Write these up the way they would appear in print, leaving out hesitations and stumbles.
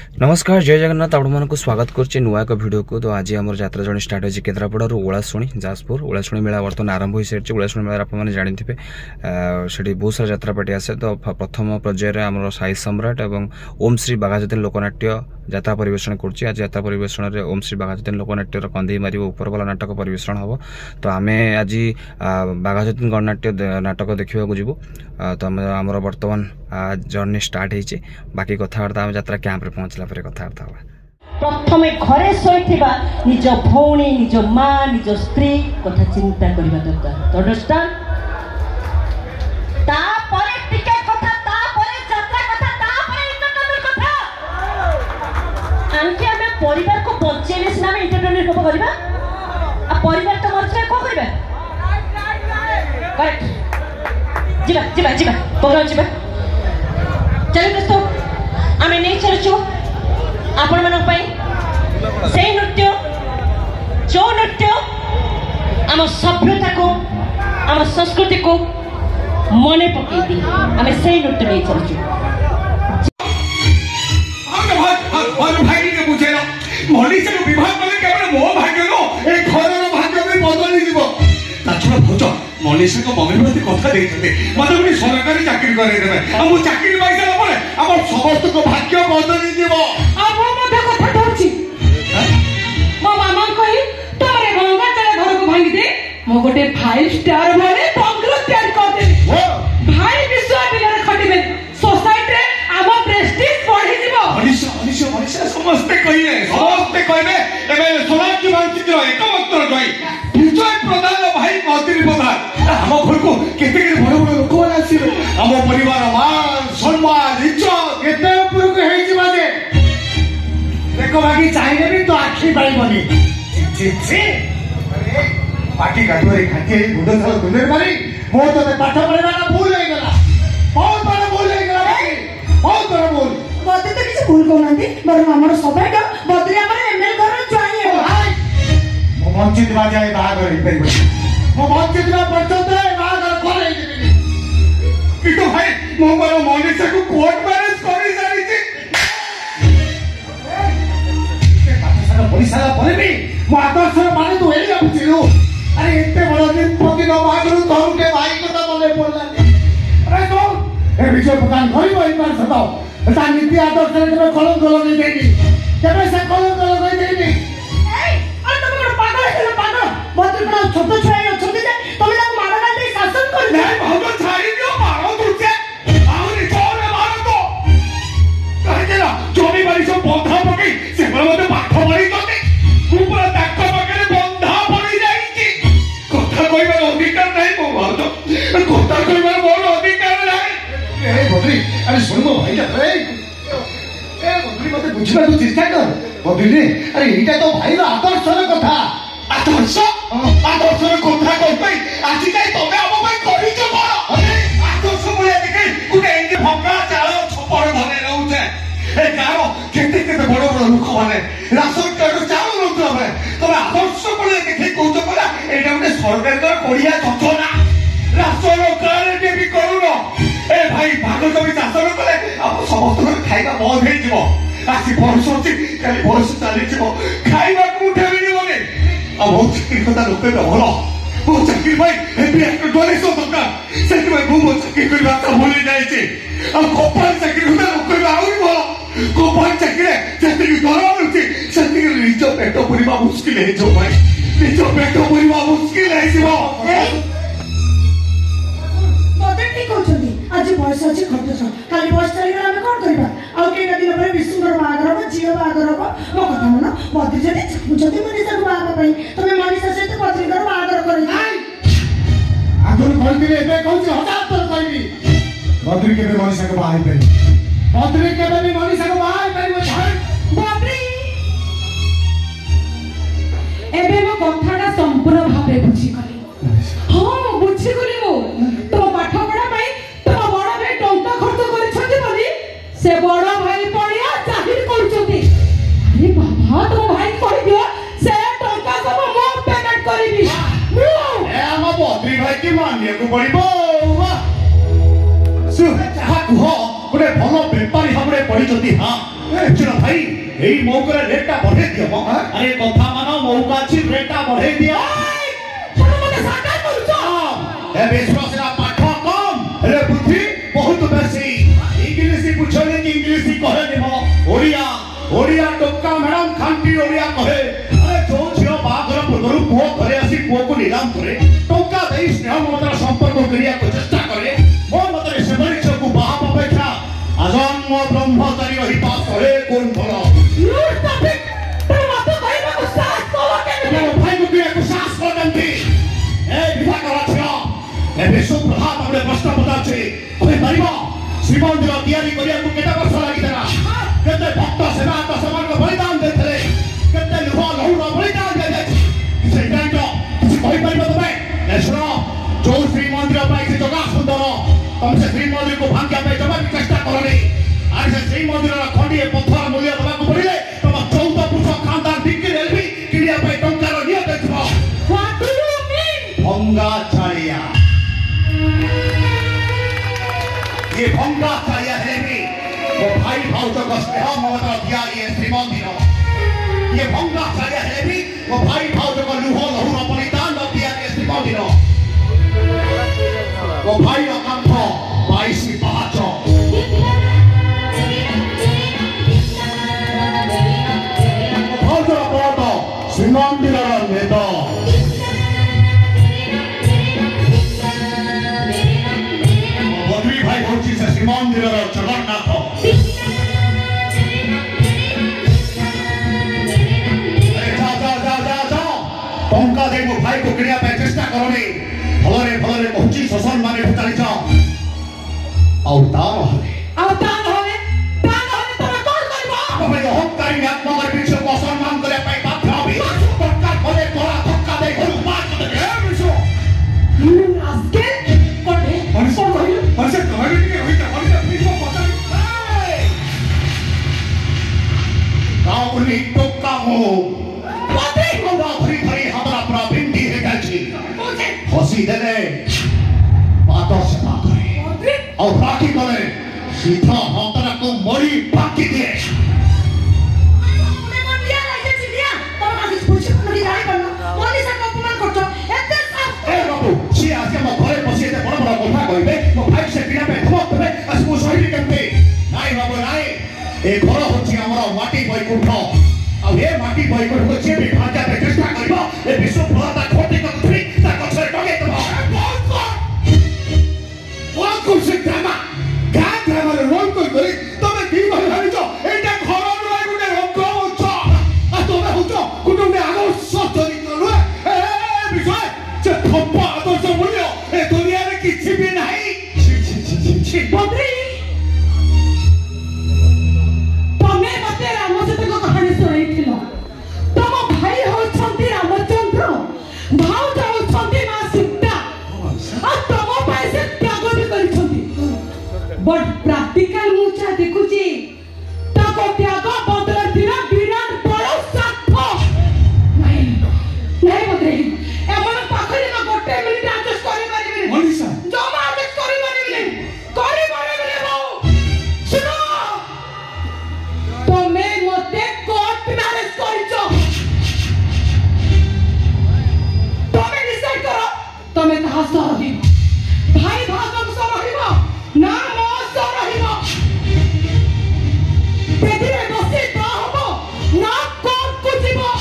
नमस्कार जय जगन्नाथ आपण को स्वागत करछे नुआ एक वीडियो को। तो आज आम यात्रा जर्नी स्टार्ट होइए केन्द्रापड़ारू ओलाशुणी जाजपुर। ओलाशुणी मेला बर्तमान आरंभ हो सारी। ओलाशुणी मेला आपने जानते से बहुत सारा यात्रापाटी आसे। तो प्रथम पर्यायर आम साई सम्राट और ओम श्री बाघाजतीन लोकनाट्य यात्रा परिवेषण कर। आज यात्रा परिवेषण में ओम श्री बाघाजतीन लोकनाट्यर कंदे मार उपरवाला नाटक परिवेषण हम। तो आम आज बाघाजतीन गणनाट्य नाटक देखा जीवु। तो आमर बर्तमान जर्नी स्टार्ट हो बाकी कथबार्ता यात्रा कैंप पहुँचला कथबार्ता प्रथम घरे शोइथिबा निज भौणी निज माँ निज स्त्री कथा चिंता करबा दरकार। अंडरस्टैंड? तापरे टिकेट कथा, तापरे यात्रा कथा, तापरे एंटरटेनमेंट कथा। आंके हमें परिवार को बचेले सिना में एंटरटेनमेंट को करबा। आ परिवार तो मरछे को करबा। करेक्ट। जीवा जीवा जीवा प्रोग्राम जीवा। चलो दोस्तों आमे नहीं चलछु आपण मन से नृत्य जो नृत्य आम सभ्यता को आम संस्कृति को मन पकई आम से नृत्य नहीं चलचु। मनीष को मम्मी प्रति कथा मत गोटे सरकारी चाकरी करदेवे चाकरी पाई सारा समस्त को भाग्य बदली जीव कथा कहूँ मो मामा कही तोरे गंगा चले घर को भांगी दे मो गोटे 5 स्टार वाले बंगलो तैयार कर दे। भाई विश्वविद्यालय खटिबे सोसाइटी रे आम प्रेस्टीज बढ़ी जीवो। मनीष मनीष मनीष समस्त कहिए एबे सोनाक्षी मानचित्र एकमात्र जय विजय प्रधान भाई मंत्री प्रधान हम घर को केते बड़ बड़ लोक वाला आसीबे। हम परिवार मान सम्मान इज्जत केते ऊपर को हेई जिबा दे देखो बाकी चाहिए भी तो आखी पाई बनी छी पार्टी काटोरे खाते गुंड थाल गुंडर मारी बहुत तो पाठ पढ़ेबा ना भूल हो गला। बहुत बड़ा भूल हो गला भाई बहुत बड़ा भूल। बदे तो किछ भूल कोनांती बर हमर सभाटा बदले हमर एमएल घर चाहिए भाई मो वंचित बाजाए बागर रिपेयर मो वंचित बा पर्यंत बागर करे कि तो भाई मो बरो मनीष को कोर्ट मैरिज करी जानी छी सारा परे भी मो आदर्श माने तो एलिया बुझिलु। अरे इतने बड़ा दिन प्रतिदिन बागरु तोर के भाई को तो बोले पड़ला। अरे तो ए विजय प्रधान घरी वही पर सताओ ता नीति आदर्श रे तमे कलंक लगे देनी तमे से कलंक लगे देनी। ए और तुम को पागल है पागल बहुत बड़ा छोट छाई अछंती जे तमे ना मारा ना दे शासन कर नहीं बहुत छाई दियो मारो तुझे आउनी चोर मारो तो कहे के ना जोनी बारी सब बंधा पकई से मते पाठ पढ़ी करते ऊपर ताक पकड़े बंधा पड़ी जाई छी कथा कहिबार अधिकार नहीं मो भाउज कथा कहिबार मोर अधिकार नहीं। ए बद्री अरे सुन मो भाई रे ए बद्री मते बुझबा तू चेष्टा कर बद्री अरे एटा तो भाई रो आदर्शर कथा आदर्श आदर्शर कथा कहबै आजि जाई तमे हम भाई करि छ बड़ अरे आदर्श बोले देखै गुटे एंगे भंगा चाळ छपर धरे रहउछे ए गारो केते केते बड़ बड़ लोक माने राशन कार्ड चालू रहउछ हमें तमे आदर्श बोले देखै कहउछ परा एटा गुटे सरकार कर कोडिया योजना राशन कार्ड भी करूनो ए भाई भाग जमी चाष कले आप समस्त खाइबा बंद हो जीवो आसी बरस अछि खाली बरस चली जीवो खाइबा मुठे भी बोले अब बहुत चाकरी कथा लोक भल बहुत चाकरी भाई हेपी एक डोनेशन दरकार सेति भाई मो चाकरी करबा त भूली जाई छी अब कोपाल चाकरी कथा लोक आउरी भल कोपाल चाकरी जेति दरवा मिलछि सेति निज पेट पुरिबा मुश्किल हे जो भाई निज पेट पुरिबा मुश्किल हे जीवो। बदे ठीक होछंती आज बयस अछि खटछ खाली बयस चली गला हम कोन करबा आ केटा दिन पर विष्णुर बागर हो जियो बागर हो मो कथा मन बदे जदी चाहूचंती मनीषा को बागर पई तमे मनीषा सहित पत्रिकार बागर करी आगुन कहली एबे कहूची हजार तर कहली बद्री केबे मनीषा को बाहाई पई बद्री केबे भी मनीषा को बाहाई पई बद्री एबे मो कथाटा संपूर्ण भाबे बुझी गली। हां बुझी गली मो तो पाठ पढ़ा पई तो बड़ भाई टंका खर्च करछथि बोली से बड़ भाई पड़िया चाकरी करछथि। अरे बाबा तो भाई कहि दियो से टंका सब मो पेमेंट करबी ए हम बद्री भाई की मानिए को पड़िबो वाह सु हा हो गोटे भल बेपारी भाव में पढ़ी हाँ बुझल भाई यही मौका रेटा बढ़े दियो अरे कथा मान मौका अच्छी रेटा बढ़े दियो विश्वास पाठ कम हेले बुद्धि बहुत बेसी इंग्लिश बुझले कि इंग्लिश कहे निम ओडिया ओडिया टोका मैडम खांटी ओडिया कहे अरे जो झियो बागर पूर्व पुओ घरे आसी पुओ को निलाम करे टोका दे स्नेह ममतार संपर्क करिया को चेष्टा करे मो मतरे से बड़ी को बाप अपेक्षा अजन्म ब्रह्मचारी रही पास करे कोन भलो लूट टॉपिक तो मत कहबा को साथ कोला के भाई को किया को सास करदंती ए विधा करा छियो ए विश्व प्रभात हमरे प्रश्न पताछे ओए परिबा श्रीमंदिर तैयारी करिया को केटा वर्ष लागि देना केते भक्त सेवा का समान को बलिदान देथले केते लुहा लहुरा बलिदान दे दे किसे जानतो किसे कहि परिबो तमे ए सुनो जो श्रीमंदिर पाई से जगह सुंदर तुम से श्रीमंदिर को भांग्या पे जमा की चेष्टा करनी आज से श्रीमंदिर रा खंडी पत्थर मूल्य दबा को पड़िले तुम 14 पुरुष खानदान बिक्री रेलवी किडिया पे टंकार नियत देखबो व्हाट डू यू मीन भंगा छाड़िया ये भंगा छाड़िया है भी वो भाई भाउजो का स्नेह ममता दिया ये श्रीमंदिर ये भंगा छाड़िया है भी वो भाई भाउजो का लुहो लहुरा बलिदान दिया ये श्रीमंदिर वो भाई का कंठ 22 पांचो भाउजो का श्रीमंदिर नेता भाई होची से श्रीमंदिर जगन्नाथ टंका दे मो भाई को किनिया पे चेष्टा करनी भलरे भलरे पहुंची शोषण माने भितारी जाओ अवतार होले तमे कोन करबो तमे अहंकारी आत्मा कर पीछे को सम्मान करे पे बाध्य होबी टंका खोले तोरा धक्का दे घर मार दे ए बिशो आस्के कोने हर्षे कहानी के होई त हर्षे अपनी को पता गांव नि टोका हो पते को भरी भरी हमरा पूरा भिंडी है जाची हसी दे दे बातों से ना करे और राखी करे सीधा हमरा को मरी बाकी दे तमे मन दिया लाइसे चिड़िया तोरा कासी पूछे को नहीं जाई करना मोनी से अपमान करछो एते साफ ए बाबू सी आज के मो घरे बसी एते बड़ बड़ কথা কইবে মো ভাই সে বিনা पे ধমক দেবে আজ মো শহীদ কেমতে নাই বাবু নাই ए घर होची हमरा माटी বৈকুণ্ঠ ଆଉ ଏ ମାଟି ବୈକୁଣ୍ଠ ଯିଏ ବି ଭାଜା ପାଇଁ ଚେଷ୍ଟା କରିବ ଏ ବିଶ୍ୱ ପ୍ରଳତା ଖୋଟି କରି ତା ଗଛରେ ଟଙ୍ଗେଇ ଦେବ ବହୁତ ଖୁସି ଡ୍ରାମା ଗାଁ ଗ୍ରାମରେ ରୋଲ କରି ତମେ ଦି ଭାଇ ଭାବିଛ ଏଇଟା ଘର ନୁହେଁ ଗୋଟେ ରଙ୍ଗ ହଉଛ ଆଉ ତମେ ହଉଛ ଗୋଟେ ଆଦର୍ଶ ଚରିତ୍ର ନୁହେଁ ଏ ବିଷୟ ଯେ ଥପ୍ପ ଆଦର୍ଶ ମୂଲ୍ୟ ଏ ଦୁନିଆରେ କିଛି ବି ନାହିଁ बद्री तमे मते रामचंद्र को कहानी सुनाइथिलो तम भाई होछंती रामचंद्र भाव होछंती मां सीता आ तम पैसे त्याग भी करिछंती बट प्रैक्टिकल मुचा देखुची ताको त्याग बदल दिन विराट बड़ साथ नहीं नहीं बद्री एमन पाखरे न गोटे मिनिट एडजस्ट करि परिबे मनीषा जमा एडजस्ट करि परिबे करि परिबे बाबू सुनो तमे मते कोर्ट मैरिज करिछो तमे डिसाइड करो तमे कहा सह रहिबो भाई भागम सह रहिबो ना मो सह रहिबो बेदिरे बसी तो हबो ना कोर्ट को जीवो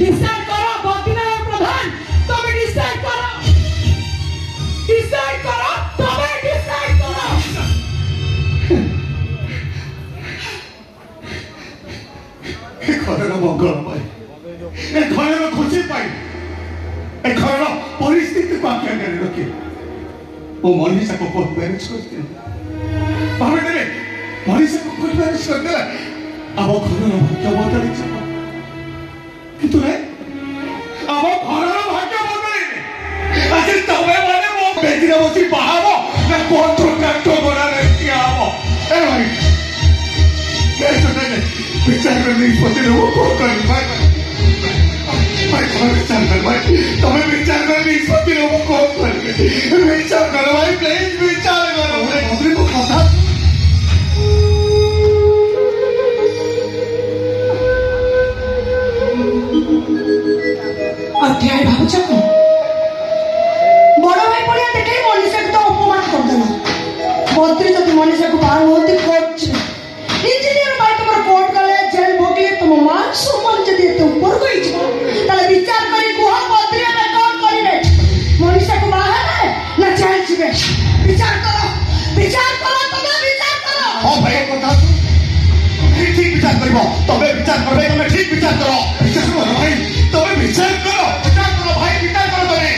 डिसाइड करो बदिना प्रधान तमे डिसाइड करो तमे डिसाइड करो घरर मंगल पाई ए घरर खुशी पाई ए घरर परिस्थिति को आज्ञा करे रखे वो मनीषा को बहुत मैनेज करते भावे दे मनीषा को कुछ मैनेज कर दे अब घरर भाग्य बदली छ किंतु रे अब घरर भाग्य बदली आज तमे माने वो बेदिरा बसी बाहाबो ना कॉन्ट्रैक्ट बना रे क्या हो ए भाई कैसे नहीं विचार करने की सोचे वो कौन कर भाई तुम्हें विचार कर भाई तुम्हें विचार करने की सोचे वो कौन कर विचार करो भाई प्लीज विचार करो अपने को खाता मनीषा को बाहर होती कोर्ट इंजीनियर भाई तुम कोर्ट गले जेल भोगले तुम मान सम्मान जदि तो ऊपर को ही ताले विचार करी कुहा पत्रिया में कौन करिवे मनीषा को बाहर है ना जेल जीवे विचार करो तुम विचार करो। हां भाई कथा ठीक विचार करबो तबे विचार करबे तमे ठीक विचार करो भाई तबे विचार करो भाई विचार करो तमे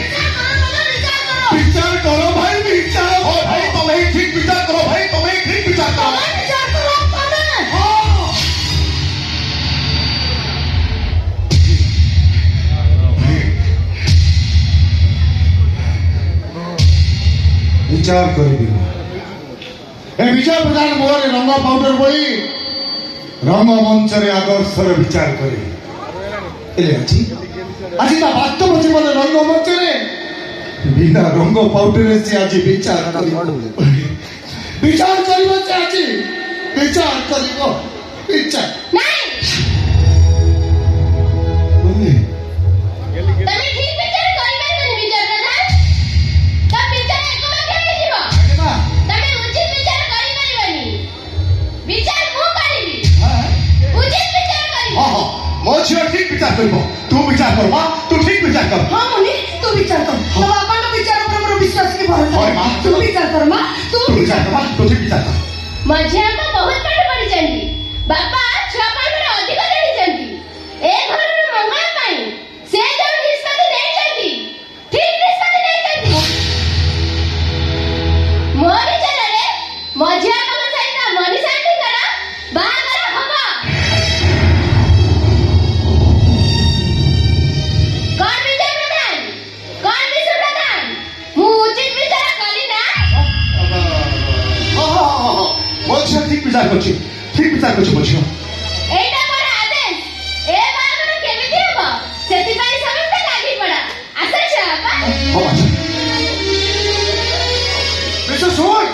विचार करो भाई विचार हो भाई तमे ठीक विचार करो भाई तमे ठीक विचार करो विचार करी ए विचार प्रधान मोर रंग पाउडर बोली रंग मंच रे आदर्श विचार करी एले अछि আজি ता वास्तव जीवन रंग मंच रे बिना रंग पाउडर से आज विचार करिबो से आज विचार करिबो विचार नहीं तमे ठीक विचार करबे नहीं विचार प्रधान तब विचार एको में केबे जीवो तमे उचित विचार करि नहीं बनी विचार मु करिबी उचित विचार करिबी हां मो छिया ठीक विचार करबो तू विचार कर मां तू ठीक विचार कर हां मुनि तू विचार कर तो अपन तो विचार ऊपर मोर विश्वास के भरोसा तू विचार कर मां तू विचार कर मां तू ठीक विचार कर मझिया को बहुत पाठ पढ़ी चंदी बापा छुआ पाठ में अधिक जानी चंदी ए घर में मंगल पाई से जो निष्पत्ति नहीं चंदी ठीक निष्पत्ति नहीं चंदी मोर विचार रे मझिया को सहित मनी शांति करा बाहागर हबा कौन विचार प्रधान कौन विश्व प्रधान मु उचित विचार कली ना मो छिया ठीक विचार करछि मो छिया एटा मोर आदेश ए बारगण केमिति हबो सेति पई समस्त लागी पड़ा आसे छापा हो अच्छा बेटा सोय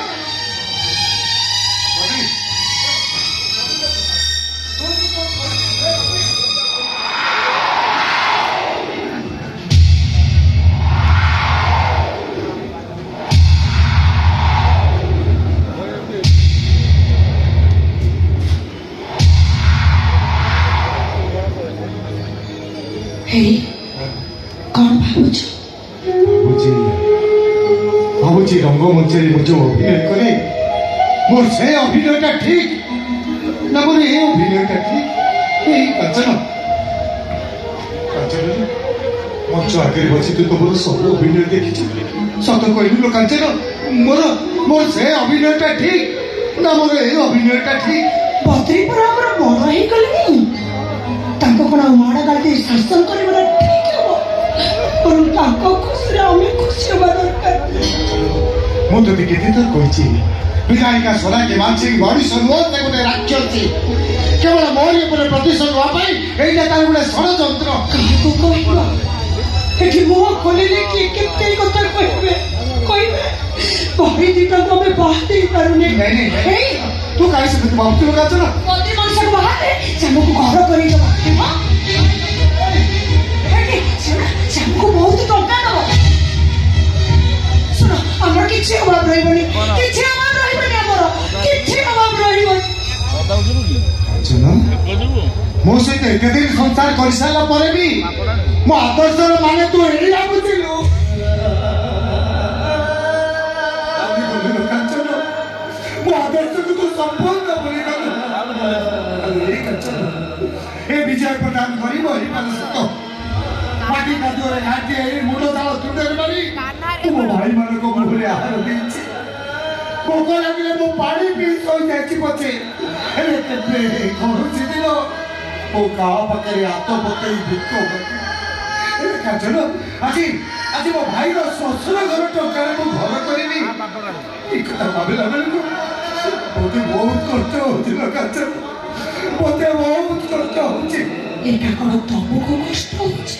हेरी कौन भाबुछ भाबुची रंग मंच रे मुझे अभिनय करे मोर से अभिनयटा ठीक ना मोर ए अभिनयटा ठीक ए काचन मंच आगे बसी तू तो मोर सब अभिनय देखिछ सत कहलु लो काचन मोर से अभिनयटा ठीक ना मोर ए अभिनयटा ठीक बद्री पर हमर बड़ ही गली ताको कोन माडा गाते शासन करबा ठीक हो पर ताको खुशी हमें खुशी होबा दरकार मु तो केते तो कहछि विधायिका सोना के मानसिक बॉडी संगोत ने गोटे राक्षसी केवल मोर ऊपर प्रतिशोध हुआ पाई एटा तार गोटे षडयंत्र काको कहबा एठी मुह खोलिले कि केते कथा कहबे बड़ी दिता तो मैं बात ही करूने नहीं तू काहे से तू बाप तू लगा चला मोदी मनुष्य को बाहर है चामो को घर करी दो हां हे चामो को बहुत टंका दो सुनो हमर किछि अभाव रहबनी हमर किछि अभाव रहबनी सुनो मो से एते दिन संसार कर साला परे भी मो आदर्श माने तू एडी लागुतिलु विजय प्रदान करी माटी कादुरे घाटी मुंड झाल तुंडे मारी तुम भाई मान को मुहरे आहार देछि भोक लगे मो पानी पी सोई जाछि पछे हेले केबे कौन दिलो ओ का पकरे हाथ पकई भिको ए काजल आज मो भाई रो ससुर घर टंका रे मो घर करबी ई कथा भाबिला बेलको मोते बहुत कष्ट होछि काजल मोते बहुत कष्ट होछि एटा कोन तबको कष्ट होछि